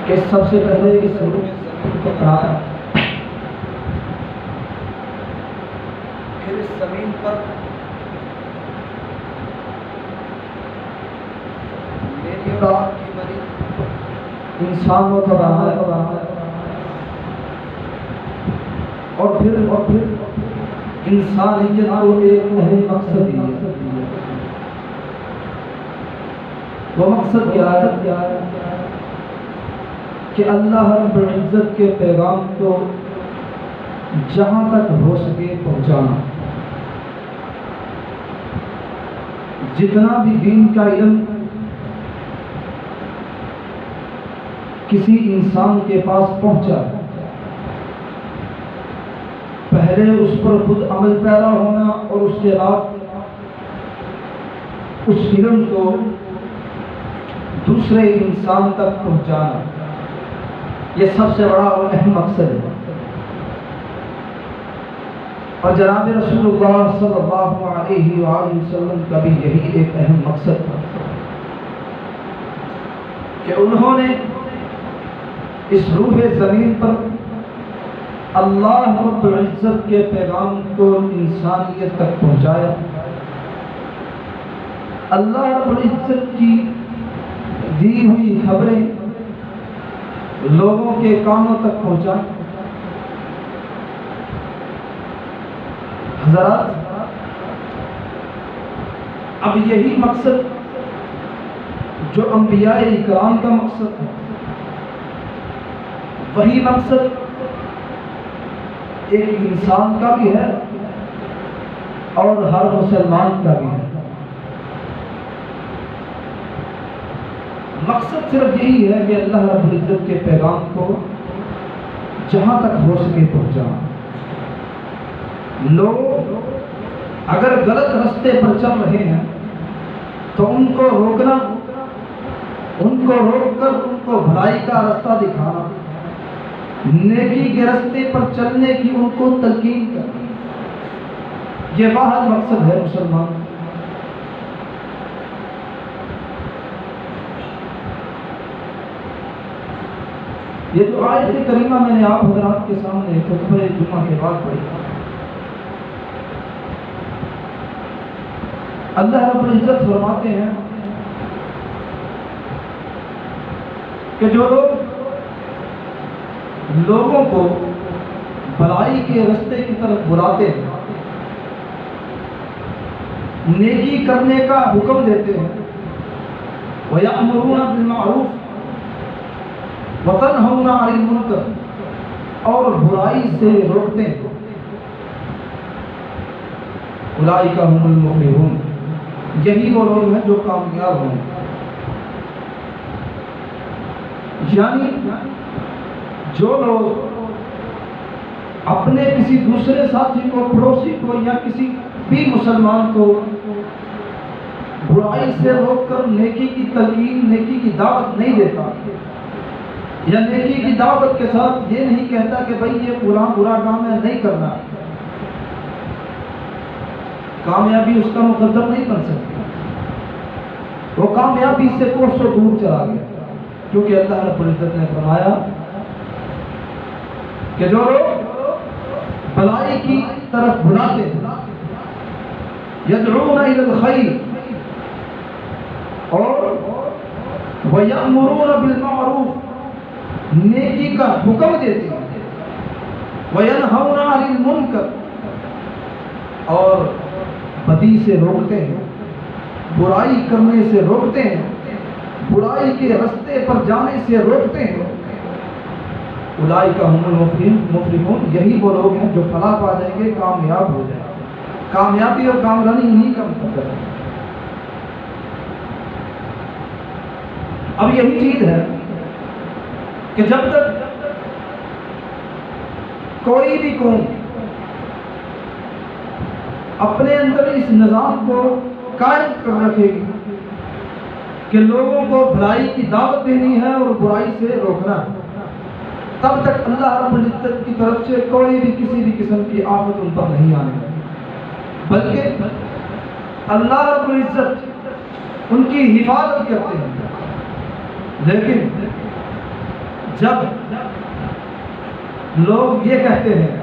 کہ سب سے پہلے اس روح کو بنایا، پھر اس زمین پر میری اور آپ کی بنی انسانوں کو بنایا، اور پھر انسانیت کو ایک اہم مقصد دیا۔ وہ مقصد کیا ہے کہ اللہ رب العزت کے پیغام کو جہاں تک ہو سکے پہنچانا۔ جتنا بھی دین کا علم کسی انسان کے پاس پہنچا، پہلے اس پر خود عمل پیرا ہونا اور اس کے بعد اس علم کو دوسرے انسان تک پہنچانا، یہ سب سے بڑا اور اہم مقصد ہے۔ اور جناب رسول اللہ صلی اللہ علیہ وآلہ وسلم کا بھی یہی ایک اہم مقصد تھا کہ انہوں نے اس روح زمین پر اللہ رب العزت کے پیغام کو انسانیت تک پہنچایا، اللہ رب العزت کی دی ہوئی خبریں لوگوں کے کانوں تک پہنچائیں۔ حضرات، اب یہی مقصد جو انبیاء اکرام کا مقصد ہے، وہی مقصد ایک انسان کا بھی ہے اور ہر مسلمان کا بھی ہے۔ مقصد صرف یہی ہے کہ اللہ رب العزت کے پیغام کو جہاں تک ہو سکے پہنچانا۔ لوگ اگر غلط راستے پر چل رہے ہیں تو ان کو روکنا، ان کو روک کر ان کو بھلائی کا راستہ دکھانا، نیکی کے راستے پر چلنے کی ان کو تلقین کرنا، یہ واحد مقصد ہے مسلمان۔ یہ جو آیت کریمہ میں نے آپ حضرات کے سامنے خطبہ جمعہ کے بعد پڑھی، اللہ رب العزت فرماتے ہیں کہ جو لوگوں کو بھلائی کے راستے کی طرف بلاتے ہیں، نیکی کرنے کا حکم دیتے ہیں، وَيَأْمُرُونَ بِالْمَعْرُوفِ وَتَنْهَوْنَ عَنِ الْمُنكَرِ، اور برائی سے روکتے ہیں، اولئک هم المفلحون، یہی وہ لوگ ہیں جو کامیاب ہوں۔ یعنی جو لوگ اپنے کسی دوسرے ساتھی کو، پڑوسی کو یا کسی بھی مسلمان کو برائی سے روک کر نیکی کی تلقین، نیکی کی دعوت نہیں دیتا، یا نیکی کی دعوت کے ساتھ یہ نہیں کہتا کہ بھئی یہ برا کام ہے، نہیں کرنا، کامیابی اس کا مقدر نہیں بن سکتی۔ وہ کامیابی سے کوسوں دور چلا گیا، کیونکہ اللہ رب العزت نے فرمایا کہ جو لوگ بھلائی کی طرف بلاتے ہیں، یدعون الی الخیر، اور ویأمرون بالمعروف، نیکی کا حکم دیتے ہیں، وینہون عن المنکر، اور بدی سے روکتے ہیں، برائی کرنے سے روکتے ہیں، برائی کے راستے پر جانے سے روکتے ہیں، اولئک هم المفلحون، یہی وہ لوگ ہیں جو فلاح پا جائیں گے، کامیاب ہو جائیں گے۔ کامیابی اور کامرانی انہی کا مقدر ہے۔ اب یہی چیز ہے کہ جب تک کوئی بھی قوم اپنے اندر اس نظام کو قائم کر رکھے گی کہ لوگوں کو بھلائی کی دعوت دینی ہے اور برائی سے روکنا ہے، تب تک اللہ رب العزت کی طرف سے کوئی بھی کسی بھی قسم کی آفت ان پر نہیں آنے والی، بلکہ اللہ رب العزت ان کی حفاظت کرتے ہیں۔ لیکن جب لوگ یہ کہتے ہیں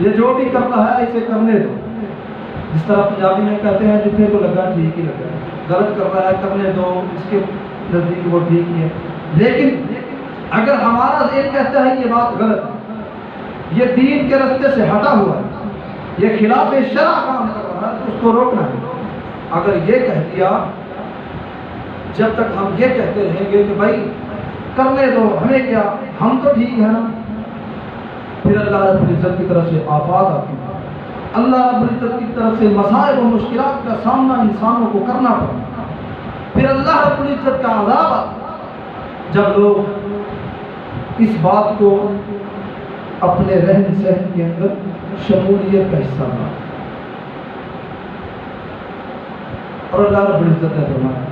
یہ جو بھی کر رہا ہے اسے کرنے دو، جس طرح پنجابی میں کہتے ہیں جتنے کو لگا ٹھیک ہی لگا، غلط کر رہا ہے کرنے دو، اس کے نزدیک وہ ٹھیک ہی ہے. لیکن اگر ہمارا ذہن کہتا ہے یہ بات غلط ہے، یہ دین کے راستے سے ہٹا ہوا ہے، یہ خلاف شرع کام کر رہا ہے، تو اس کو روکنا ہے. اگر یہ کہہ دیا، جب تک ہم یہ کہتے رہیں گے کہ بھائی کرنے دو ہمیں کیا، ہم تو ٹھیک ہے نا، پھر اللہ رب العزت کی طرف سے آفات آتی ہیں، اللہ رب العزت کی طرف سے مسائل و مشکلات کا سامنا انسانوں کو کرنا پڑتا، پھر اللہ رب العزت کا عذاب آتا. جب لوگ اس بات کو اپنے رہن سہن کے اندر شمولیت کا حصہ بنا، اور اللہ رب العزت نے فرمایا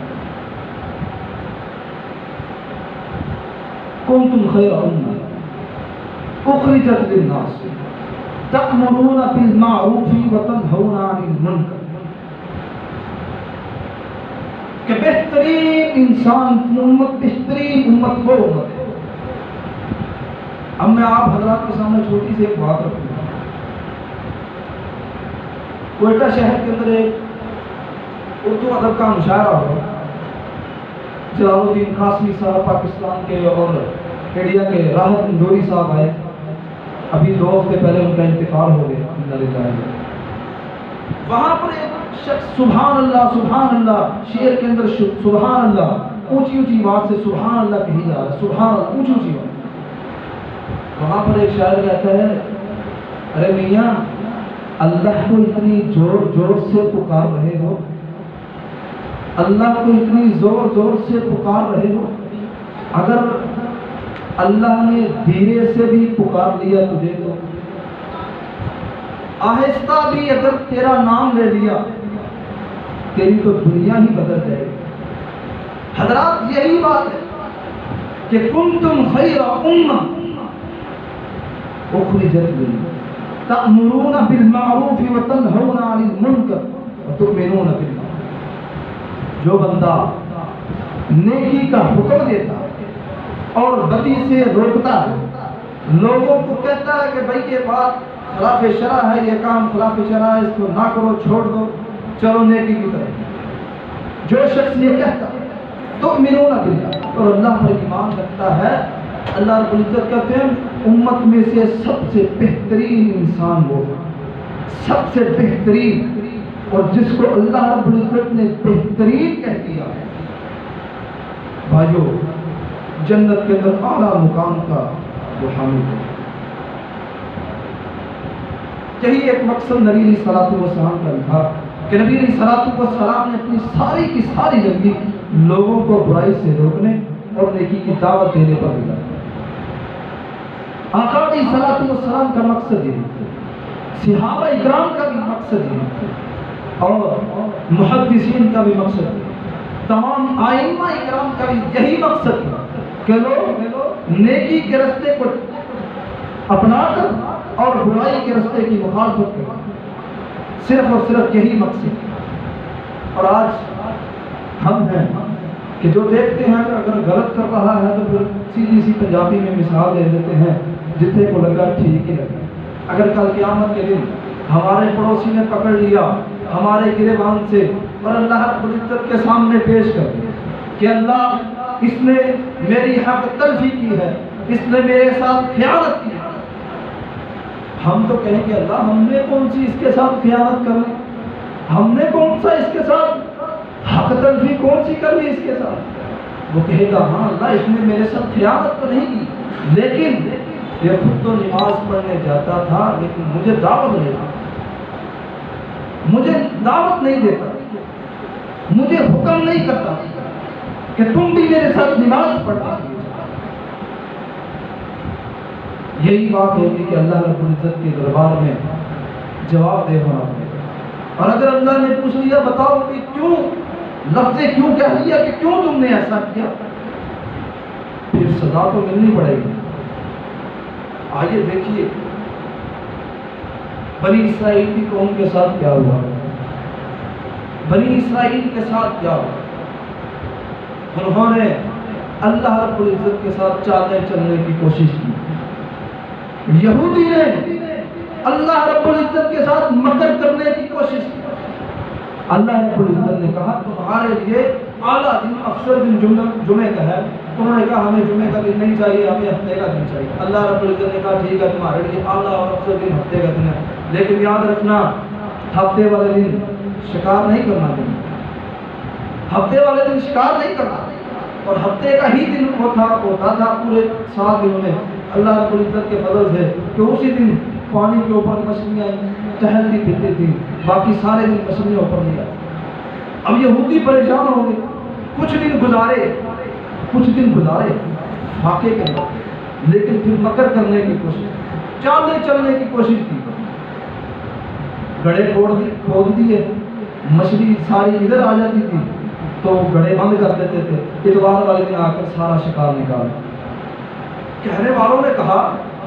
کنتم خیر امہ اخرجت للناس تأمرون بالمعروف وتنہون عن المنکر، کہ بہترین انسان امت، بہترین امت وہ امت ہے. اب میں آپ حضرات کے سامنے چھوٹی سی ایک بات رکھوں گا. کوئٹہ شہر کے اندر ایک اردو ادب کا مشاعرہ ہوا، جلال الدین قاسمی صاحب پاکستان کے اور انڈیا کے راحت اندوری صاحب آئے. ابھی 2 ہفتے پہلے ان کا انتقال ہو گیا. وہاں پر ایک شخص سبحان اللہ شعر کے اندر سبحان اللہ اونچی اونچی بات سے سبحان اللہ کہی جا رہا ہے، سبحان اللہ اونچی اونچی بات. وہاں پر ایک شاعر کہتا ہے ارے میاں اللہ کو اتنی زور زور سے پکار رہے ہو، اللہ کو اتنی زور زور سے پکار رہے ہو، اگر اللہ نے دھیرے سے بھی پکار لیا تجھے تو آہستہ بھی اگر تیرا نام لے لیا تیری تو دنیا ہی بدل جائے گی. حضرات یہی بات ہے کہ کنتم خیر امہ اخرجت للناس تأمرون بالمعروف وتنہون عن المنکر وتؤمنون باللہ. جو بندہ نیکی کا حکم دیتا اور بدی سے روکتا ہے، لوگوں کو کہتا ہے کہ بھائی یہ بات خلاف شرع ہے، یہ کام خلاف شرع ہے، اس کو نہ کرو، چھوڑ دو، چلو نیکی کی طرف. جو شخص یہ کہتا تؤمنون باللہ، اور اللہ پر ایمان رکھتا ہے، اللہ رب العزت کہتے ہیں امت میں سے سب سے بہترین انسان وہ، سب سے بہترین. اور جس کو اللہ رب العزت نے بہترین کہہ دیا بھائیو جنت کے اندر اعلیٰ مقام کا وہ حامل ہے. یہی ایک مقصد نبی علیہ الصلوۃ والسلام کا تھا کہ نبی علیہ الصلوۃ والسلام نے اپنی ساری کی ساری زندگی لوگوں کو برائی سے روکنے اور نیکی کی دعوت دینے پر گزاری. آقا علیہ الصلوۃ والسلام کا مقصد یہ ہے، صحابہ اکرام کا بھی مقصد یہ ہے، اور محدثین کا بھی مقصد ہے، تمام ائمہ اکرام کا بھی یہی مقصد ہے کہ لوگ نیکی کے راستے کو اپنا کر اور برائی کے راستے کی مخالفت کریں. صرف اور صرف یہی مقصد ہے. اور آج ہم ہیں کہ جو دیکھتے ہیں کہ اگر غلط کر رہا ہے تو پھر سیدھی سی پنجابی میں مثال دے دیتے ہیں جتنے کو لگا ٹھیک ہی لگا. اگر کل قیامت کے دن ہمارے پڑوسی نے پکڑ لیا ہمارے گریبان سے اور اللہ رب العزت کے سامنے پیش کر دیا کہ اللہ اس نے میری حق تلفی کی ہے، اس نے میرے ساتھ خیانت کی ہے، ہم تو کہیں گے اللہ ہم نے کون سی اس کے ساتھ خیانت کر لی، ہم نے کون سا اس کے ساتھ حق تلفی کون سی کر لی اس کے ساتھ. وہ کہے گا ہاں اللہ اس نے میرے ساتھ خیانت تو نہیں کی، لیکن یہ خود تو نماز پڑھنے جاتا تھا لیکن مجھے دعوت نہیں دیتا، مجھے دعوت نہیں دیتا، مجھے حکم نہیں کرتا کہ تم بھی میرے ساتھ نماز پڑھتا. یہی بات ہوگی کہ اللہ رب العزت کے دربار میں جواب دے ہونا پڑے گا. اور اگر اللہ نے پوچھ لیا بتاؤ کہ کیوں، لفظ کیوں کہہ لیا کہ کیوں تم نے ایسا کیا، پھر سزا تو ملنی پڑے گی. آئیے دیکھیے بنی اسرائیل کی قوم کے ساتھ کیا ہوا، بنی اسرائیل کے ساتھ کیا ہوا. انہوں نے اللہ رب العزت کے ساتھ چالنے چلنے کی کوشش کی. یہودی نے اللہ رب العزت کے ساتھ مکر کرنے کی کوشش کی. اللہ رب العزت نے کہا تمہارے لیے اعلیٰ دن افضل دن جمعے کا ہے. انہوں نے کہا ہمیں جمعے کا دن نہیں چاہیے, ہمیں ہفتے کا دن چاہیے. اللہ رب العزت نے کہا ٹھیک ہے تمہارے لیے اعلیٰ اور افضل دن ہفتے کا دن ہے, لیکن یاد رکھنا ہفتے والے دن شکار نہیں کرنا. ہفتے والے دن شکار نہیں کرنا, اور ہفتے کا ہی دن ہوتا تھا پورے 7 دنوں میں. اللہ رب العزت کے فضل سے کہ اسی دن پانی کے اوپر مچھلیاں ٹہلتی پھرتی تھیں, باقی سارے دن مچھلیاں اوپر نہیں آئی. اب یہودی پریشان ہو گئے. کچھ دن گزارے فاقے کے اندر, لیکن پھر مکر کرنے کی کوشش, چالنے چلنے کی کوشش کی. گڑھے کھود دیے, مچھلی ساری ادھر آ جاتی تھی تو گڑھے بند کر دیتے تھے. اتوار والے دن آ کر سارا شکار نکال. کہنے والوں نے کہا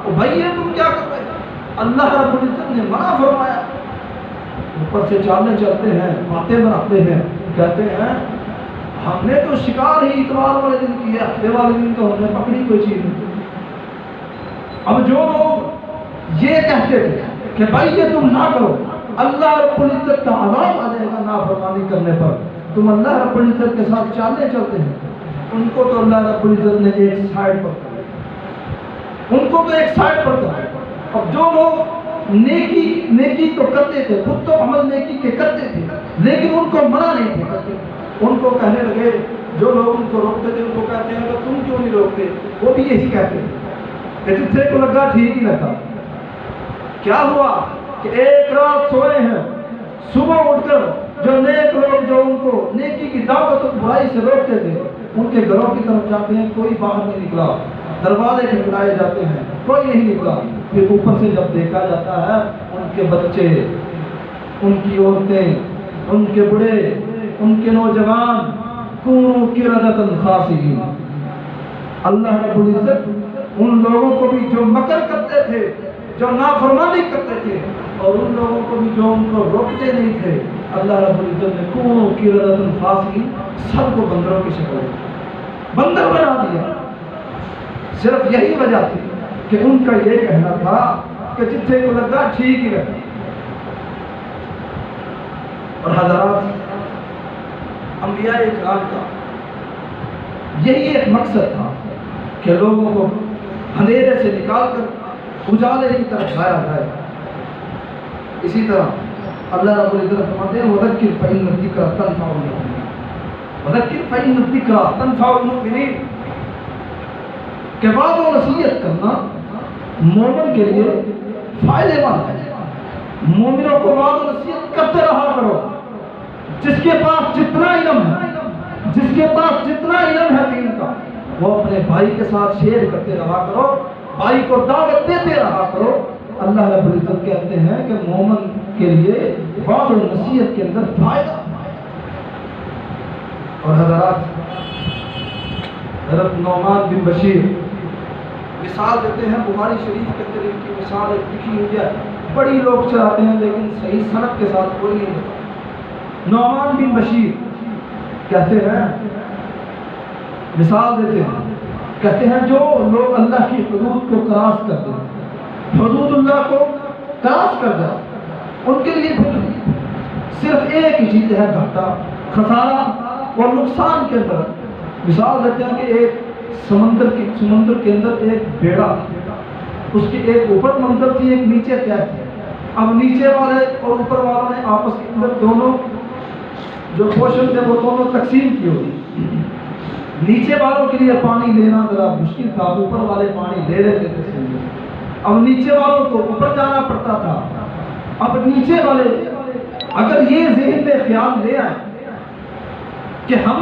بھائی یہ تم کیا کر رہے, اللہ رب العزت نے منع فرمایا. اوپر سے چالنے چلتے ہیں, باتیں بناتے ہیں, کہتے ہیں ہم نے تو شکار ہی اتوار والے دن کیا, ہفتے والے دن تو ہم نے پکڑی کوئی چیز نہیں. اب جو لوگ یہ کہتے تھے کہ بھائی یہ تم نہ کرو, اللہ رب العزت کا عذاب آ جائے گا نافرمانی کرنے پر, تم اللہ رب العزت کے ساتھ چالنے چلتے ہیں, ان کو تو اللہ رب العزت نے ایک سائڈ پر کر. اب جو لوگ نیکی تو کرتے تھے, خود تو عمل نیکی کے کرتے تھے, لیکن ان کو منع نہیں تھے کرتے. ان کو کہنے لگے, جو لوگ ان کو روکتے تھے ان کو کہتے ہیں کہ تم کیوں نہیں روکتے. وہ بھی یہی کہتے ہیں کہ جتنے کو لگا ٹھیک ہی لگا. کیا ہوا کہ ایک رات سوئے ہیں, صبح اٹھ کر جو نیک لوگ جو ان کو نیکی کی دعوت اور برائی سے روکتے تھے ان کے گھروں کی طرف جاتے ہیں, کوئی باہر نہیں نکلا. دروازے کھٹکھٹائے جاتے ہیں, کوئی نہیں نکلا. پھر اوپر سے جب دیکھا جاتا ہے ان کے بچے, ان کی عورتیں, ان کے بڑے, ان کے نوجوان کونوا قردۃ خاسئین. اللہ رب العزت ان لوگوں کو بھی جو مکر کرتے تھے, جو نافرمانی کرتے تھے, اور ان لوگوں کو بھی جو ان کو روکتے نہیں تھے, اللہ رب العزت نے کونوا قردۃ خاسئین سب کو بندروں کی شکل بندر بنا دیا. صرف یہی وجہ تھی کہ ان کا یہ کہنا تھا کہ جتنے کو لگا ٹھیک ہی رہا. اور حضرات, انبیاء اکرام کا یہی ایک مقصد تھا کہ لوگوں کو اندھیرے سے نکال کر اجالے کی طرف لایا جائے. اسی طرح اللہ رب العزت فرماتے ہیں وذکر فإن الذکرى تنفع المؤمنین, وذکر فإن الذکرى تنفع المؤمنین, کہ وعظ و نصیحت کرنا مومن کے لیے فائدے مند ہے. مومنوں کو وعظ و نصیحت کرتے رہا کرو. جس کے پاس جتنا علم ہے دین کا, وہ اپنے بھائی کے ساتھ شیئر کرتے رہا کرو, بھائی کو دعوت دیتے رہا کرو. اللہ رب العزت کہتے ہیں کہ مومن کے لیے وعظ و نصیحت کے اندر فائدہ. اور حضرات, حضرت نعمان بن بشیر مثال دیتے ہیں, بخاری شریف کے اندر ان کی مثال لکھی ہوئی ہے. بڑی لوگ چلاتے ہیں لیکن صحیح سند کے ساتھ کوئی نہیں ہوتا. نعمان بن بشیر کہتے ہیں, مثال دیتے ہیں, کہتے ہیں جو لوگ اللہ کی حدود کو کراس کر دیں, حدود اللہ کو کراس کر جائے, ان کے لیے صرف ایک ہی چیز ہے گھاٹا, خسارہ اور نقصان کے اندر. مثال دیتے ہیں کہ ایک سمندر کے اندر ایک بیڑا, اس کی ایک اوپر منزل تھی, ایک نیچے تہہ تھی. اب نیچے والے اور اوپر والوں نے آپس کے اندر دونوں جو پورشن تھے وہ دونوں تقسیم کی ہوئی. نیچے والوں کے لیے پانی لینا ذرا مشکل تھا, اوپر والے پانی لے لیتے تھے. اب نیچے والوں کو اوپر جانا پڑتا تھا. اب نیچے والے اگر یہ ذہن میں خیال لے آئے کہ ہم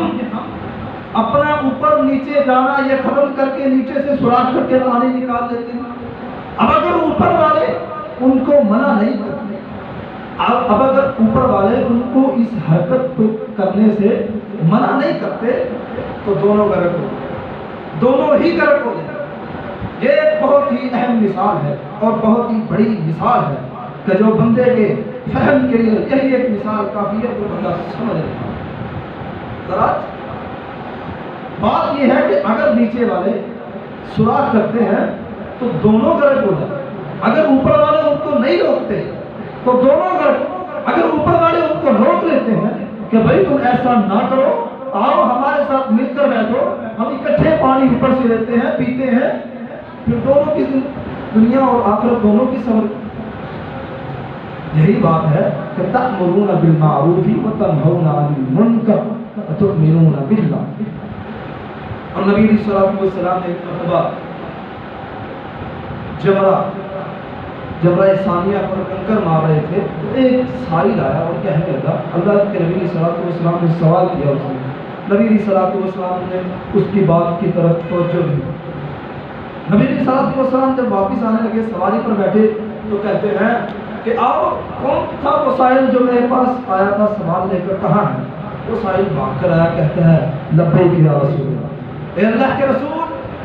اپنا اوپر نیچے جانا یہ ختم کر کے نیچے سے سوراخ کر کے پانی نکال لیتے ہیں. اب اگر اوپر والے ان کو منع نہیں کرتے, اب اگر اوپر والے ان کو اس حرکت کو کرنے سے منع نہیں کرتے تو دونوں غرق ہو گئے, دونوں ہی غرق ہو گئے. یہ ایک بہت ہی اہم مثال ہے اور بہت ہی بڑی مثال ہے کہ جو بندے کے فہم کے لیے یہی ایک مثال کافی ہے, تو بندہ سمجھ رہا. بات یہ ہے کہ اگر نیچے والے سوراخ کرتے ہیں تو دونوں غرق ہو جاتے ہیں، اگر اوپر والے ان کو نہیں روکتے تو دونوں غرق، اگر اوپر والے ان کو روک لیتے ہیں کہ بھائی تم ایسا نہ کرو، آؤ ہمارے ساتھ مل کر بیٹھو، ہم اکٹھے پانی اوپر سے لیتے ہیں پیتے ہیں، پھر دونوں کی دنیا اور آخرت دونوں کی سمر۔ یہی بات ہے کہ تأمرون بالمعروف وتنہون عن المنکر وتؤمنون باللہ۔ اور نبی صلی اللہ علیہ وسلم نے ایک مرتبہ جمرہ ثانیہ پر کنکر مار رہے تھے تو ایک سائل آیا اور کہنے لگا، اللہ کے نبی صلی اللہ علیہ وسلم نے سوال کیا اس نے، نبی صلی اللہ علیہ وسلم نے اس کی بات کی طرف توجہ دی۔ نبی صلی اللہ علیہ وسلم جب واپس آنے لگے سواری پر بیٹھے تو کہتے ہیں کہ آؤ کون تھا وہ سائل جو میرے پاس آیا تھا سوال لے کر، کہاں ہے؟ وہ سائل بھاگ کر آیا، کہتا ہے لبیک یا رسول اللہ، اے اللہ کے رسول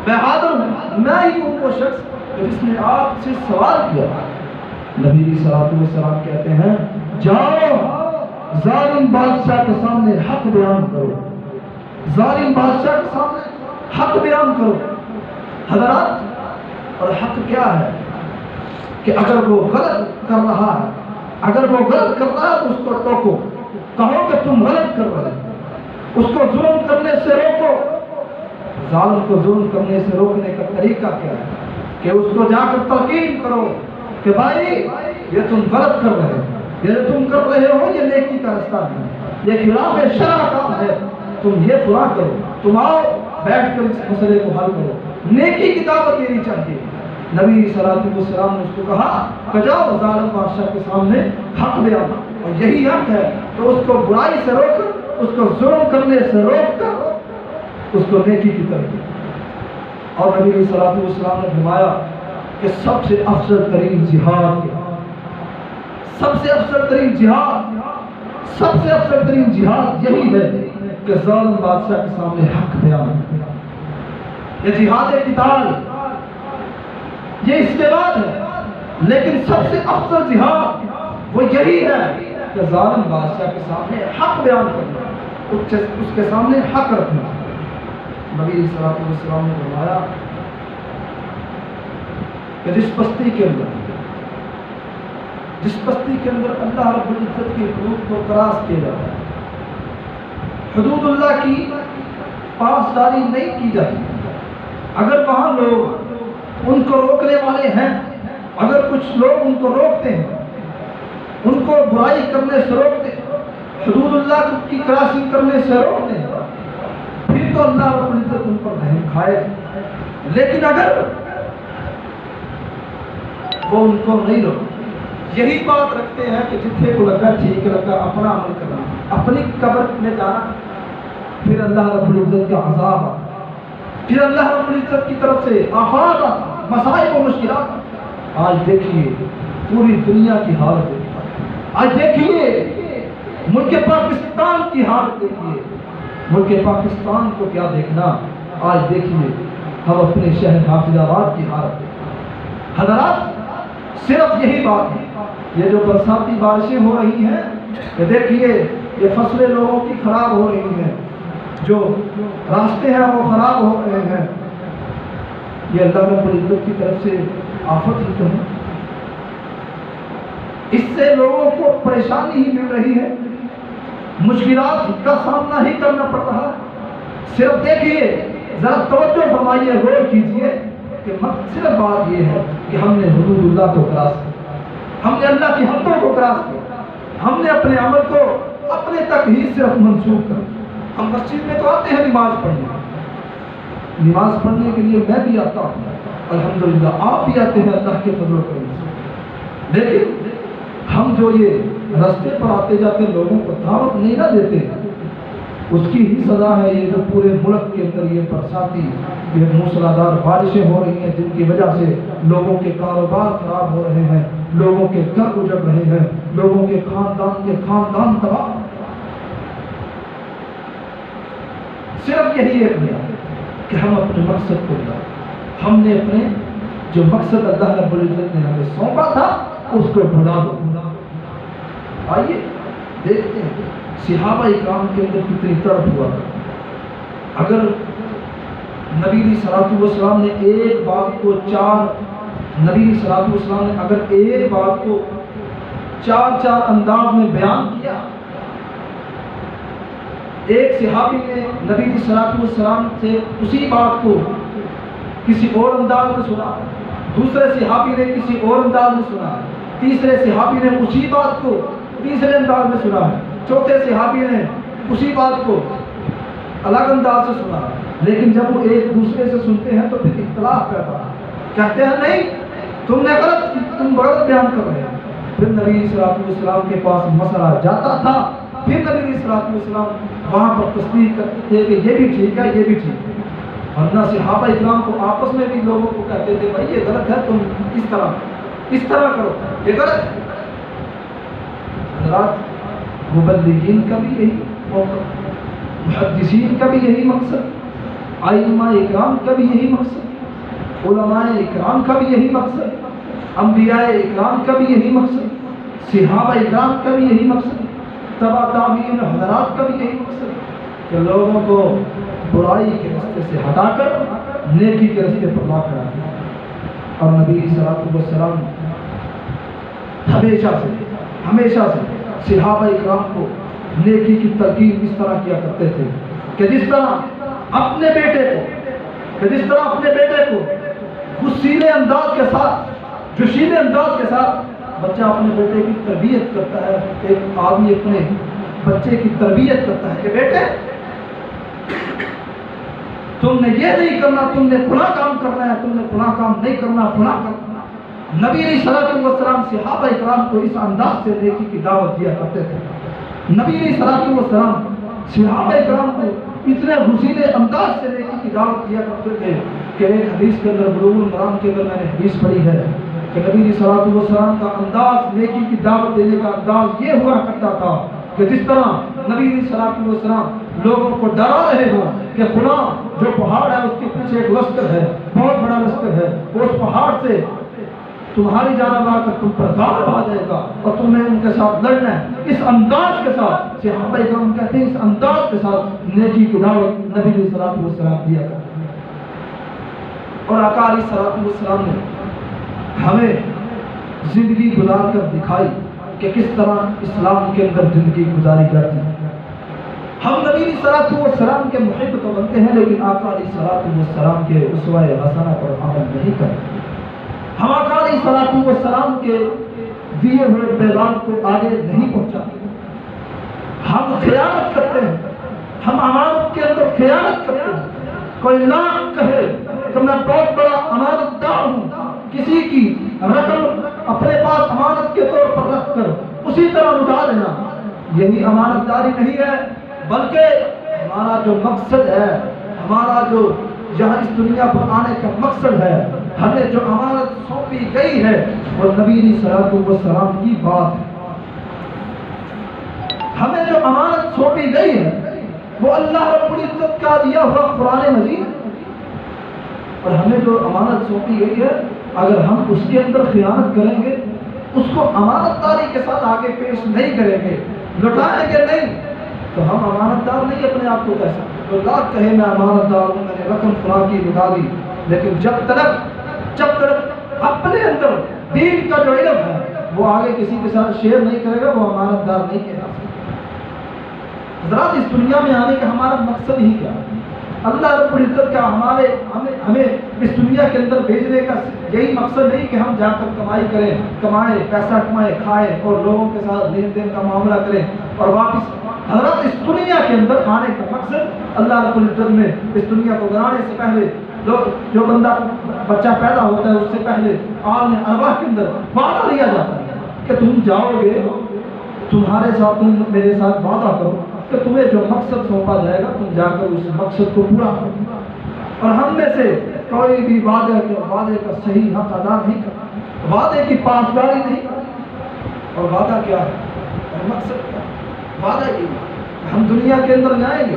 میں حاضر ہوں، میں ہی ہوں وہ شخص جس نے آپ سے سوال کیا۔ نبی صلی اللہ علیہ وسلم کہتے ہیں جاؤ ظالم بادشاہ کے سامنے حق بیان کرو، ظالم بادشاہ کے سامنے حق بیان کرو۔ حضرات، اور حق کیا ہے کہ اگر وہ غلط کر رہا ہے، اگر وہ غلط کر رہا ہے تو اس کو ٹوکو، کہو کہ تم غلط کر رہے ہو، اس کو ظلم کرنے سے روکو۔ ظالم کو ظلم کرنے سے روکنے کا طریقہ کیا ہے کہ اس کو جا کر تلقین کرو کہ بھائی یہ تم غلط کر رہے ہو، یہ تم کر رہے ہو یہ نیکی کا رستہ نہیں، یہ خلاف شرع کام ہے، تم یہ پورا کرو، تم آؤ بیٹھ کر اس مسئلے کو حل کرو، نیکی کی دعوت دینی چاہیے۔ نبی صلی اللہ علیہ وسلم نے اس کو کہا کہ جاؤ ظالم بادشاہ کے سامنے حق بیان، اور یہی حق ہے تو اس کو برائی سے روک کر، اس کو ظلم کرنے سے روک کر اس کو نیکی کی طرف۔ اور نبی صلی اللہ علیہ وسلم نے فرمایا کہ سب سے افضل ترین جہاد، سب سے افضل ترین جہاد، سب سے افضل ترین جہاد یہی ہے کہ ظالم بادشاہ کے سامنے حق بیان۔ یہ جہاد قتال، یہ اس کے بعد ہے، لیکن سب سے افضل جہاد وہ یہی ہے کہ ظالم بادشاہ کے سامنے حق بیان کرنا، اس کے سامنے حق رکھنا۔ نبی صلی اللہ علیہ وسلم نے فرمایا کہ جس بستی کے اندر اللہ رب العزت کی حدود کو کراس کیا جاتا ہے، حدود اللہ کی پاسداری نہیں کی جاتی، اگر وہاں لوگ ان کو روکنے والے ہیں، اگر کچھ لوگ ان کو روکتے ہیں، ان کو برائی کرنے سے روکتے ہیں، حدود اللہ کی کراسنگ کرنے سے روکتے ہیں، پھر تو اللہ رب العزت ان پر رحم کھائے۔ لیکن اگر وہ ان کو نہیں روکتے، یہی بات رکھتے ہیں کہ جتنے کو لگا ٹھیک لگا اپنا عمل کرنا، اپنی قبر میں جانا، پھر اللہ رب العزت کا عذاب آتا، پھر اللہ رب العزت کی طرف سے آفات آتا، مسائل و مشکلات۔ آج دیکھیے پوری دنیا کی حالت دیکھیے، آج دیکھیے ملک پاکستان کی حالت دیکھیے، ملک پاکستان کو کیا دیکھنا، آج دیکھیے ہم اپنے شہر حافظ آباد کی حالت دیکھیں۔ حضرات، صرف یہی بات ہے، یہ جو برساتی بارشیں ہو رہی ہیں، کہ دیکھیے یہ فصلیں لوگوں کی خراب ہو رہی ہیں، جو راستے ہیں وہ خراب ہو رہے ہیں، یہ اللہ رب العزت کی طرف سے آفت ہی تو ہے، اس سے لوگوں کو پریشانی ہی مل رہی ہے، مشکلات کا سامنا ہی کرنا پڑ رہا ہے۔ صرف دیکھیے، ذرا توجہ فرمائیے، غور کیجیے کہ صرف بات یہ ہے کہ ہم نے حدود اللہ کو کراس کیا، ہم نے اللہ کی حدوں کو کراس کیا، ہم نے اپنے عمل کو اپنے تک ہی صرف منسوخ کر۔ ہم مسجد میں تو آتے ہیں نماز پڑھنے کے لیے، میں بھی آتا ہوں الحمدللہ، آپ بھی آتے ہیں اللہ کے فضل و کرم سے، لیکن ہم جو یہ راستے پر آتے جاتے لوگوں کو دعوت نہیں نہ دیتے، اس کی ہی سزا ہے یہ جو پورے ملک کے اندر یہ برساتی، یہ موسلادھار بارشیں ہو رہی ہیں، جن کی وجہ سے لوگوں کے کاروبار خراب ہو رہے ہیں، لوگوں کے گھر اجڑ رہے ہیں، لوگوں کے خاندان تباہ۔ صرف یہی ایک دیا کہ ہم اپنے مقصد کو لائیں، ہم نے اپنے جو مقصد اللہ رب العزت نے ہمیں سونپا تھا اس کو بڑھا دو۔ آئیے دیکھتے ہیں صحابہ اکرام کے اندر کتنی تڑپ ہوا، اگر نبی علیہ الصلوۃ والسلام نے ایک بات کو چار انداز میں بیان کیا، ایک صحابی نے نبی علیہ الصلوۃ والسلام سے اسی بات کو کسی اور انداز میں سنا، دوسرے صحابی نے کسی اور انداز میں سنا ہے، تیسرے صحابی نے اسی بات کو تیسرے انداز میں سنا ہے، چوتھے صحابی نے اسی بات کو الگ انداز سے سنا ہے، لیکن جب وہ ایک دوسرے سے سنتے ہیں تو پھر اختلاف پیدا ہے، کہتے ہیں نہیں تم نے غلط بیان کر رہے ہیں۔ پھر نبی علیہ الصلوۃ والسلام کے پاس مسئلہ جاتا تھا، پھر نبی علیہ الصلوۃ والسلام وہاں پر تصدیق کرتے تھے کہ یہ بھی ٹھیک ہے، یہ بھی ٹھیک ہے۔ ورنہ صحابہ اکرام کو آپس میں بھی لوگوں کو کہتے تھے بھائی یہ غلط ہے، تم اس طرح کرو، یہ غلط ہے۔ حضرات مبلغین کا بھی یہی موقع، محدثین کا بھی یہی مقصد، ائمہ اکرام کا بھی یہی مقصد، علماء اکرام کا بھی یہی مقصد، انبیاء اکرام کا بھی یہی مقصد، صحابہ اکرام کا بھی یہی مقصد، تبع تابعین حضرات کا بھی یہی مقصد کہ لوگوں کو برائی کے راستے سے ہٹا کر نیکی کے راستے پر لا کر آئے۔ اور نبی صلی اللہ علیہ وسلم ہمیشہ سے صحابہ اکرام کو نیکی کی تلقین اس طرح کیا کرتے تھے کہ جس طرح اپنے بیٹے کو شیرے انداز کے ساتھ بچہ اپنے بیٹے کی تربیت کرتا ہے، ایک آدمی اپنے بچے کی تربیت کرتا ہے کہ بیٹے تم نے یہ نہیں کرنا، تم نے فلاں کام کرنا ہے، تم نے فلاں کام نہیں کرنا، فلاں کرنا۔ نبی علیہ الصلوۃ والسلام صحابہ اکرام کو اس انداز سے نیکی کی دعوت دیا کرتے تھے۔ نبی علیہ الصلوۃ والسلام صحابہ اکرام کو اتنے حسین انداز سے نیکی کی دعوت دیا کرتے تھے کہ ایک حدیث کے اندر بلوغ المرام کے اندر میں نے حدیث پڑھی ہے کہ نبی علیہ الصلوۃ والسلام کا انداز، نیکی کی دعوت دینے کا انداز یہ ہوا کرتا تھا کہ جس طرح نبی علیہ الصلوۃ والسلام لوگوں کو ڈرا رہے ہو کہ فلاں جو پہاڑ ہے اس کے پیچھے ایک لشکر ہے، بہت بڑا لشکر ہے، اس پہاڑ سے تمہاری جانب آ کر تم پر غالب آ جائے گا اور تمہیں ان کے ساتھ لڑنا ہے۔ اس انداز کے ساتھ صحابہ اکرام کہتے ہیں اس انداز کے ساتھ نیکی کی دعوت نبی علیہ الصلوۃ والسلام دیا کرتے ہیں۔ اور آقا علیہ الصلوۃ والسلام نے ہمیں زندگی گزار کر دکھائی کہ کس طرح اسلام کے اندر زندگی گزاری جاتی ہے۔ ہم نبی علیہ الصلوۃ والسلام کے محب تو بنتے ہیں لیکن آقا علیہ الصلوۃ والسلام کے اسوہ حسنہ پر عمل نہیں کرتے۔ ہم آقا علیہ الصلوۃ والسلام کے دیے ہوئے پیغام کو آگے نہیں پہنچاتے، ہم خیانت کرتے ہیں، ہم امانت کے اندر خیانت کرتے ہیں۔ کوئی لاکھ کہے کہ میں بہت بڑا امانت دار ہوں، کسی کی رقم اپنے پاس امانت کے طور پر رکھ کر اسی طرح لٹا دینا، یہی امانت داری نہیں ہے، بلکہ ہمارا جو مقصد ہے، ہمارا جو یہاں اس دنیا پر آنے کا مقصد ہے، ہمیں جو امانت سونپی گئی ہے وہ نبی علیہ الصلوۃ والسلام کی بات ہے۔ ہمیں جو امانت سونپی گئی ہے وہ اللہ رب العزت کا دیا ہوا قرآن مجید ہے، اور ہمیں جو امانت سونپی گئی ہے اگر ہم اس کے اندر خیانت کریں گے، اس کو امانت داری کے ساتھ آگے پیش نہیں کریں گے، لٹائیں گے نہیں، تو ہم امانت دار نہیں اپنے آپ کو کہہ سکتے۔ تو لاکھ کہے میں امانت دار ہوں، میں نے رقم فلاں کی لٹا دی، لیکن جب تک اپنے اندر دین کا جو علم ہے وہ آگے کسی کے ساتھ شیئر نہیں کرے گا، وہ امانت دار نہیں کہنا سکتا۔ حضرات اس دنیا میں آنے کا ہمارا مقصد ہی کیا ہے؟ اللہ رب العزت کا ہمیں اس دنیا کے اندر بھیجنے کا یہی مقصد نہیں کہ ہم جا کر کمائیں، پیسہ کمائیں، کھائیں اور لوگوں کے ساتھ لین دین کا معاملہ کریں اور واپس۔ حضرات اس دنیا کے اندر آنے کا مقصد اللہ رب العزت میں اس دنیا کو بنانے سے پہلے جو بندہ بچہ پیدا ہوتا ہے اس سے پہلے عالم ارواح کے اندر وعدہ لیا جاتا ہے کہ تم جاؤ گے، تمہارے ساتھ تم میرے ساتھ وعدہ کرو کہ تمہیں جو مقصد سونپا جائے گا تم جا کر اس مقصد کو پورا کرو، اور ہم میں سے کوئی بھی وعدے کا صحیح حق ادا نہیں کرتا، وعدے کی پاسداری نہیں کرتا۔ اور وعدہ کیا ہے اور مقصد کیا ہے؟ وعدہ یہ ہم دنیا کے اندر جائیں گے،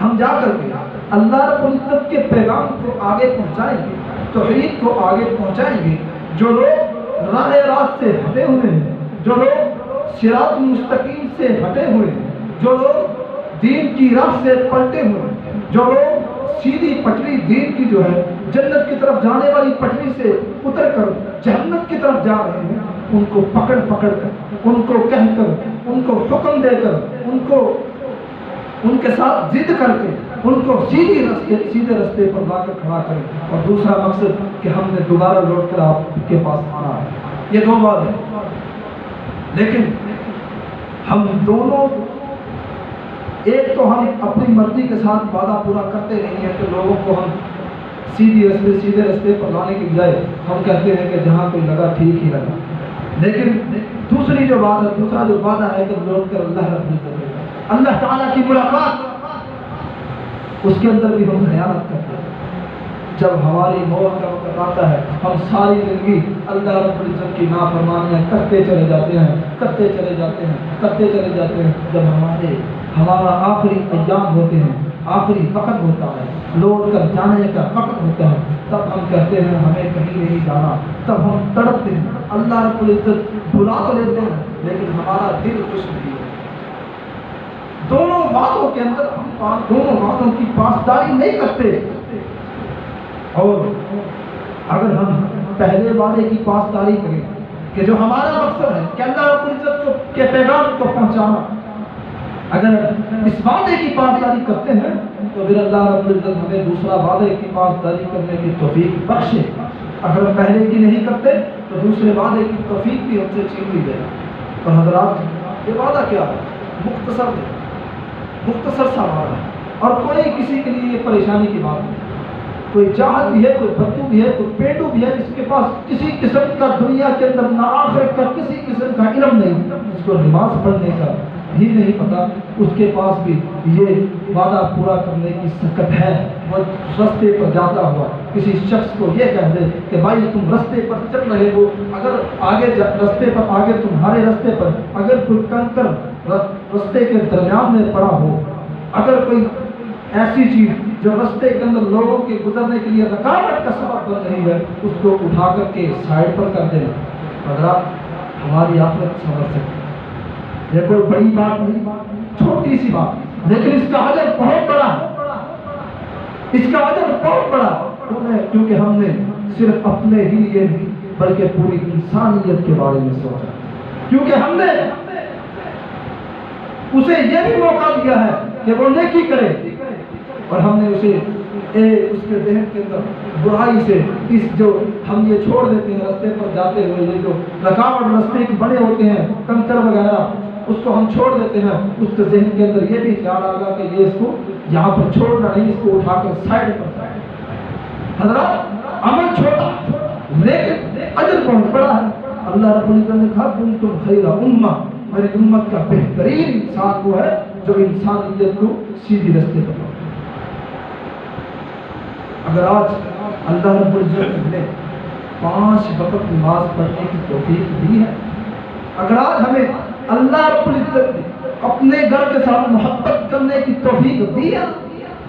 ہم جا کر کے اللہ رب العزت کے پیغام کو آگے پہنچائیں گے، توحید کو آگے پہنچائیں گے۔ جو لوگ راہ راست سے ہٹے ہوئے ہیں، جو لوگ صراط مستقیم سے ہٹے ہوئے ہیں، جو لوگ دین کی راہ سے پلٹے ہوئے ہیں، جو لوگ سیدھی پٹری دین کی جو ہے جنت کی طرف جانے والی پٹری سے اتر کر جہنم کی طرف جا رہے ہیں، ان کو پکڑ کر، ان کو کہہ کر، ان کو حکم دے کر، ان کے ساتھ ضد کر کے ان کو سیدھے رستے پر لا کر کھڑا کریں، اور دوسرا مقصد کہ ہم نے دوبارہ لوٹ کر آپ کے پاس آنا ہے۔ یہ دو بات ہے، لیکن ہم دونوں، ایک تو ہم اپنی مرضی کے ساتھ وعدہ پورا کرتے نہیں ہیں کہ لوگوں کو ہم سیدھے رستے پر لانے کی بجائے ہم کہتے ہیں کہ جہاں کوئی لگا ٹھیک ہی لگا، لیکن دوسری جو بات ہے، دوسرا جو وعدہ ہے کہ لوٹ کر اللہ رب العزت، اللہ تعالیٰ کی ملاقات، اس کے اندر بھی ہم خیانت کرتے ہیں۔ جب ہماری موت کا وقت آتا ہے، ہم ساری زندگی اللہ رب العزت کی نافرمانیاں کرتے چلے جاتے ہیں، کرتے چلے جاتے ہیں، کرتے چلے جاتے ہیں۔ جب ہمارا آخری ایام ہوتے ہیں، آخری وقت ہوتا ہے، لوٹ کر جانے کا وقت ہوتا ہے، تب ہم کہتے ہیں ہمیں کہیں نہیں جانا، تب ہم تڑپتے ہیں، اللہ رب العزت بلا تو لیتے ہیں لیکن ہمارا دل خوش نہیں ہے۔ دونوں وعدوں کے اندر ہم دونوں وعدوں کی پاسداری نہیں کرتے، اور اگر ہم پہلے وعدے کی پاسداری کریں کہ جو ہمارا مقصد ہے کہ اللہ رب العزت کے پیغام کو پہنچانا، اگر اس وعدے کی پاسداری کرتے ہیں تو پھر اللہ رب العزت ہمیں دوسرا وعدے کی پاسداری کرنے کی توفیق بخشے۔ اگر ہم پہلے کی نہیں کرتے تو دوسرے وعدے کی توفیق بھی ہم سے چھین لی جائے۔ اور حضرات، یہ وعدہ کیا ہے؟ مختصر سا وعدہ ہے، اور کوئی کسی کے لیے یہ پریشانی کی بات نہیں۔ کوئی چاہت بھی ہے، کوئی بدو بھی ہے، کوئی پیٹو بھی ہے، جس کے پاس کسی قسم کا دنیا کے اندر نہ آخرت کا کسی قسم کا علم نہیں، اس کو نماز پڑھنے کا بھی نہیں پتا، اس کے پاس بھی یہ وعدہ پورا کرنے کی سکت ہے۔ وہ رستے پر جاتا ہوا کسی شخص کو یہ کہہ دے کہ بھائی تم رستے پر چل رہے ہو، اگر رستے پر آگے تمہارے رستے پر اگر کوئی کنکر رستے کے درمیان میں پڑا ہو، اگر کوئی ایسی چیز جو رستے کے اندر لوگوں کے گزرنے کے لیے رکاوٹ کا سبب بن رہی ہے، اس کو اٹھا کر کے سائڈ پر کر دینا، حضرات ہماری آخرت سنور سکتی ہے۔ یہ کوئی بڑی بات نہیں، چھوٹی سی بات، لیکن اس کا اجر بہت بڑا ہے، اس کا اجر بہت بڑا ہے، کیونکہ ہم نے صرف اپنے ہی لیے نہیں بلکہ پوری انسانیت کے بارے میں سوچا، کیونکہ ہم نے اسے یہ بھی موقع دیا ہے کہ وہ نیکی کرے، اور ہم نے اسے اس کے ذہن کے اندر برائی سے جو ہم یہ چھوڑ دیتے ہیں رستے پر جاتے ہوئے، یہ جو رکاوٹ رستے کے بڑے ہوتے ہیں کنکر وغیرہ، اس کو ہم چھوڑ دیتے ہیں، اس کے ذہن کے اندر یہ بھی خیال آگا کہ یہ اس کو یہاں پر چھوڑنا نہیں، اس کو اٹھا کر سائڈ پر۔ حضرات، عمل چھوٹا لیکن اجر بہت بڑا ہے۔ اللہ رب العزت نے کہا کنتم خیر امہ، میری امت کا بہترین انسان وہ ہے جو انسانیت کو سیدھی رستے پر۔ اگر آج اللہ رب العزت نے 5 وقت نماز پڑھنے کی توفیق دی ہے، اگر آج ہمیں اللہ رب العزت نے اپنے گھر کے ساتھ محبت کرنے کی توفیق دی ہے،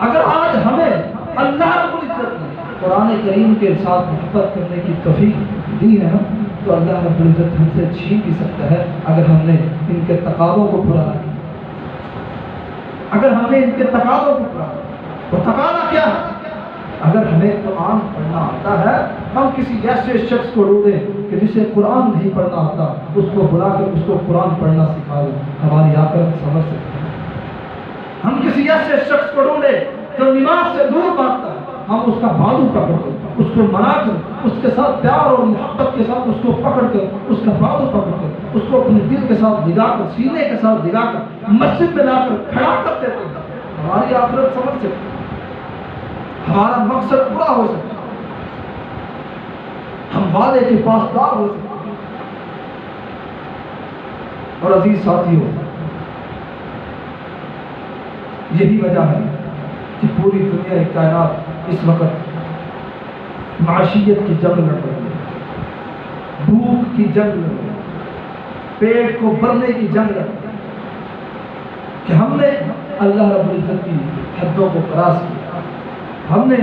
اگر آج ہمیں اللہ رب العزت نے قرآن کریم کے ساتھ محبت کرنے کی توفیق دی ہے، تو اللہ رب العزت ہم سے چھین بھی سکتا ہے اگر ہم نے ان کے تقاضوں کو پورا نہ کیا۔ اگر ہم نے ان کے تقاضوں کو پورا، تو تقاضا کیا ہے؟ اگر ہمیں قرآن پڑھنا آتا ہے، ہم کسی ایسے شخص کو ڈھونڈیں کہ جسے قرآن نہیں پڑھنا آتا، اس کو بلا کر اس کو قرآن پڑھنا سکھا دیں، ہماری آخرت سمجھ سکتے ہیں۔ ہم کسی ایسے شخص کو ڈھونڈیں جو نماز سے دور بھاگتا ہے، ہم اس کا بازو پکڑ کر اس کو منا کر اس کے ساتھ پیار اور محبت کے ساتھ اس کو پکڑ کر اس کا بازو پکڑ کر اس کو اپنے دل کے ساتھ لگا کر سینے کے ساتھ لگا کر مسجد میں لا کر کھڑا کر دیتے ہیں، ہماری آخرت سمجھ سکتے ہیں، ہمارا مقصد پورا ہو سکتا ہے، ہم وعدے کے پاسدار ہو سکتے ہیں۔ اور عزیز ساتھیو، یہی وجہ ہے کہ پوری دنیا کائنات اس وقت معاشیت کی جنگ لڑ رہی ہے، بھوک کی جنگ لڑ رہی ہے، پیٹ کو بھرنے کی جنگ لڑ رہی ہے، کہ ہم نے اللہ رب العزت کی حدوں کو کراس کیا، ہم نے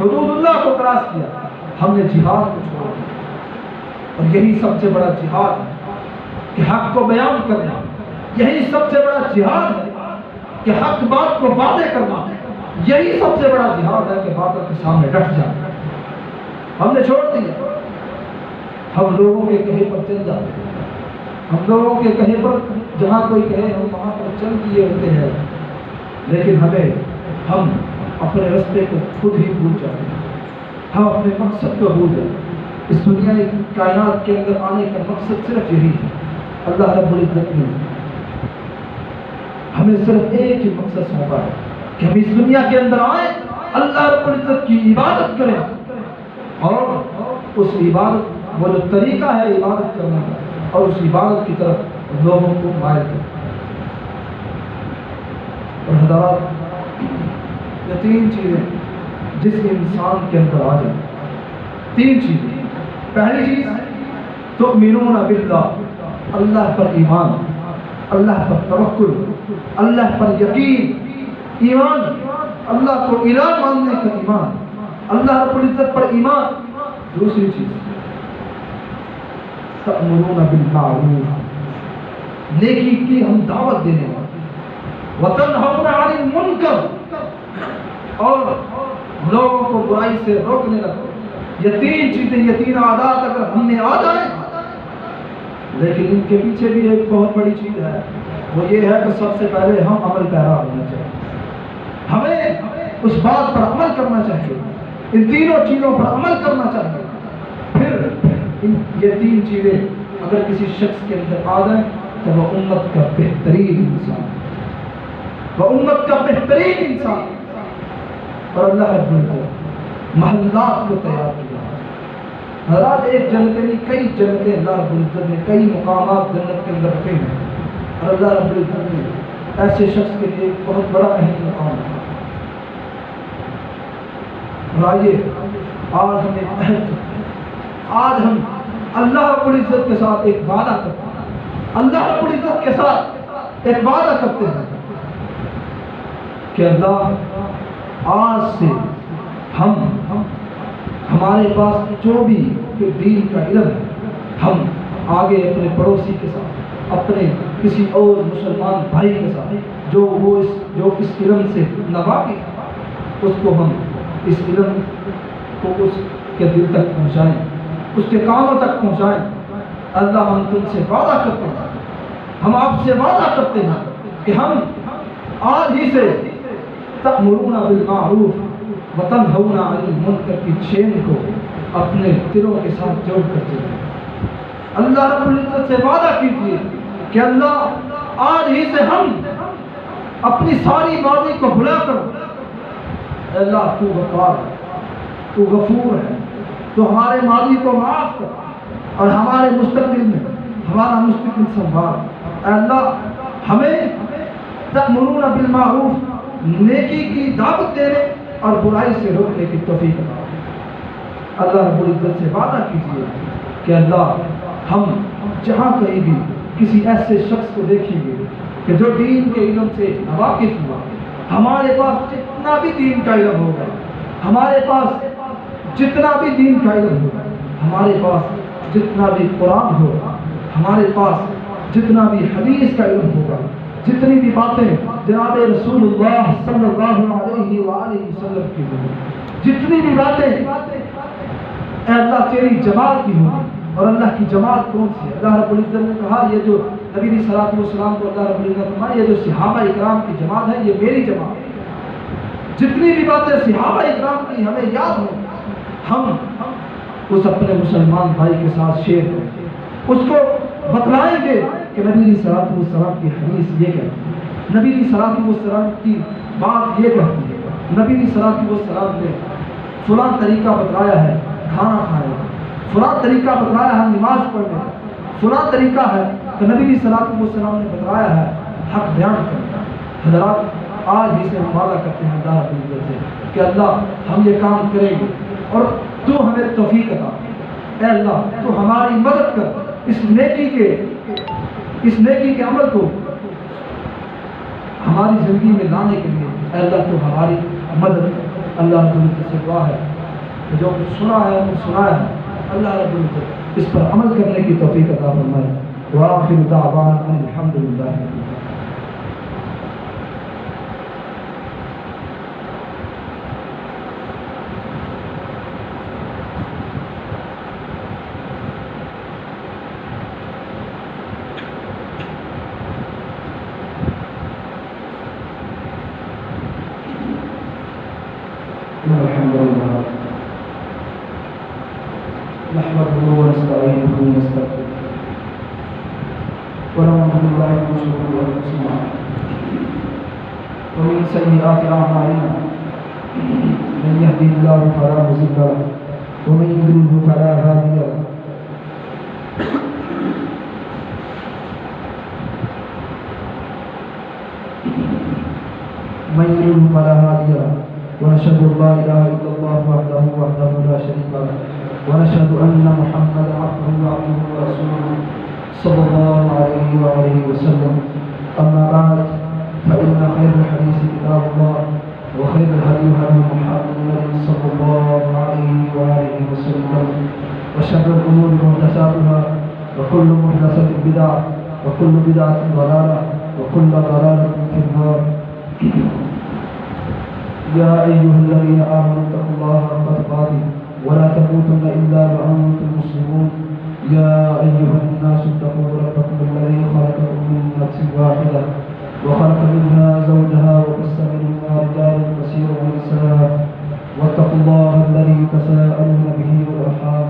حدود اللہ کو کراس کیا، ہم نے جہاد کو چھوڑ دیا۔ اور یہی سب سے بڑا جہاد ہے کہ حق کو بیان کرنا، یہی سب سے بڑا جہاد ہے کہ حق بات کو واضح کرنا، یہی سب سے بڑا جہاد ہے کہ باطل کے سامنے ڈٹ جائے. ہم نے چھوڑ دیا, ہم لوگوں کے کہے پر چل جاتے ہیں, ہم لوگوں کے کہے پر جہاں کوئی کہے ہم وہاں پر چل دیے ہوتے ہیں, لیکن ہم اپنے رستے کو خود ہی بھول جاتے ہیں, ہم اپنے مقصد کو بھول جاتے ہیں. اس دنیا کائنات کے اندر آنے کا مقصد صرف یہی ہے. اللہ رب العزت نے ہمیں صرف ایک ہی مقصد سونپا ہے کہ ہم اس دنیا کے اندر آئیں, اللہ رب العزت کی عبادت کریں, اور اس عبادت وہ جو طریقہ ہے عبادت کرنے کا, اور اس عبادت کی طرف لوگوں کو مائل کریں. اور حضرات, یہ 3 چیزیں جس انسان کے اندر آ جائیں, 3 چیزیں. پہلی چیز تؤمنون باللہ, اللہ پر ایمان, اللہ پر توکل, اللہ پر یقین, ایمان, اللہ کو الہ ماننے کا ایمان, اللہ رب العزت پر ایمان. دوسری چیز تأمرون بالمعروف, نیکی کی ہم دعوت دینے والے, وتنہون عن المنکر, اور لوگوں کو برائی سے روکنے لگے. یہ 3 چیزیں, یہ 3 عادات اگر ہم میں آ جائیں, لیکن ان کے پیچھے بھی ایک بہت بڑی چیز ہے, وہ یہ ہے کہ سب سے پہلے ہم عمل پیرا ہونا چاہیے. ہمیں اس بات پر عمل کرنا چاہیے, ان تینوں چیزوں پر عمل کرنا چاہیے. پھر یہ 3 چیزیں اگر کسی شخص کے اندر آ جائیں تو وہ امت کا بہترین انسان, وہ امت کا بہترین انسان. اور اللہ رب العزت محلات کو تیار کیا. حضرات, ایک جنت نہیں, کئی جنتیں اللہ رب العزت نے, کئی مقامات جنت کے اندر رکھے ہیں, اور اللہ رب العزت نے ایسے شخص کے لیے ایک بہت بڑا اہم مقام ہے. اور آئیے آج ہم ایک عہد کرتے ہیں, آج ہم اللہ رب العزت کے ساتھ ایک وعدہ کرتے ہیں, اللہ رب العزت کے ساتھ ایک وعدہ کرتے ہیں کہ اللہ آج سے ہمارے پاس جو بھی دین کا علم ہے, ہم آگے اپنے پڑوسی کے ساتھ, اپنے کسی اور مسلمان بھائی کے ساتھ جو اس علم سے ناواقف ہے, اس کو ہم اس علم کو اس کے دل تک پہنچائیں, اس کے کانوں تک پہنچائیں. اللہ, ہم تم سے وعدہ کرتے ہیں, ہم آپ سے وعدہ کرتے ہیں کہ ہم آج ہی سے تأمرون بالمعروف وتنہون عن المنکر کی چین کو اپنے دلوں کے ساتھ جوڑ کر چلیں. اللہ رب العزت سے وعدہ کیجیے کہ اللہ آج ہی سے ہم اپنی ساری ماضی کو بھلا کر, اللہ تو غفار ہے, تو غفور ہے, تو ہمارے ماضی کو معاف کر, اور ہمارے مستقبل میں ہمارا مستقبل سنبھال. اے اللہ, ہمیں تأمرون بالمعروف, نیکی کی دعوت دینے اور برائی سے روکنے کی توفیق عطا. اللہ رب العزت سے وعدہ کیجیے کہ اللہ, ہم جہاں کہیں بھی کسی ایسے شخص کو دیکھیں گے کہ جو دین کے علم سے واقف ہوا, ہمارے پاس جتنا بھی دین کا علم ہوگا, ہمارے پاس جتنا بھی دین کا علم ہوگا, ہمارے پاس جتنا بھی قرآن ہوگا, ہمارے پاس جتنا بھی حدیث کا علم ہوگا, جتنی بھی باتیں جناب رسول اللہ صلی اللہ علیہ وآلہ وسلم کی ہوگی, جتنی بھی باتیں اے اللہ تیری جماعت کی ہوگی. اور اللہ کی جماعت کون سی ہے؟ اللہ رب العزت نے کہا یہ جو نبی علیہ الصلوۃ والسلام کو اللہ رب العزت نے فرمایا یہ جو صحابہ اکرام کی جماعت ہے یہ میری جماعت ہے. جتنی بھی باتیں صحابہ اکرام کی ہمیں یاد ہوں, ہم اس اپنے مسلمان بھائی کے ساتھ شیئر کریں, اس کو بتلائیں گے کہ نبی علیہ الصلوۃ والسلام کی حدیث یہ کہتی ہے, نبی علیہ الصلوۃ والسلام کی بات یہ کہتی ہے, نبی علیہ الصلوۃ والسلام نے فلاں طریقہ بتلایا ہے کھانا کھانے کا, فلاں طریقہ بتلایا ہے نماز پڑھنے کا, فلاں طریقہ ہے کہ نبی علیہ الصلوۃ والسلام نے بتلایا ہے حق بیان کرنے کا. حضرات, آج ہی سے ہم وعدہ کرتے ہیں اللہ رب العزت سے کہ اللہ ہم یہ کام کریں گے اور تو ہمیں توفیق عطا. اے اللہ تو ہماری مدد کر, اس نیکی کے عمل کو ہماری زندگی میں لانے کے لیے اے اللہ تو ہماری مدد کر. اللہ رب العزت سے دعا ہے کہ جو کچھ سنا ہے وہ سنایا ہے, اللہ رب العزت اس پر عمل کرنے کی توفیق عطا فرمائے. وآخر دعوانا الحمدللہ. الحمد لله نحمده ونستعينه ونستغفره ونعوذ بالله من شرور انفسنا ومن سيئات اعمالنا من يهده الله فلا مضل له ومن يضلل فلا هادي له من يضلل فلا هادي له ونشهد ان لا اله الا الله وحده لا شريك له ونشهد ان محمدا عبده ورسوله صلى الله عليه وآله وسلم. اما بعد فان خير الحديث كتاب الله وخير الهدي هدي محمد صلى الله عليه وآله وسلم وشر الامور محدثاتها وكل محدثة بدعة وكل بدعة ضلالة وكل ضلالة في النار. يا أيها الذين آمنوا اتقوا الله حق تقاته ولا تموتن إلا وأنتم مسلمون. يا أيها الناس اتقوا ربكم الذي خلقكم من نفس واحدة وخلق منها زوجها وبث منهما رجالا كثيرا ونساء واتقوا الله الذي تساءلون به والأرحام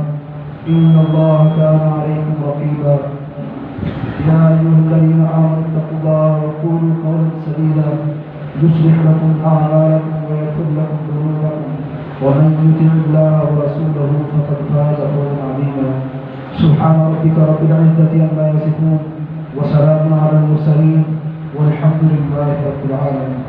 إن الله كان عليكم رقيبا. يا أيها الذين آمنوا اتقوا الله وقولوا قولا سديدا يصلح لكم أعمالكم ويغفر لكم ذنوبكم ومن يطع الله ورسوله فقد فاز فوزا عظيما. سبحان ربك رب العزة عما يصفون وسلام على المرسلين والحمد لله رب العالمين.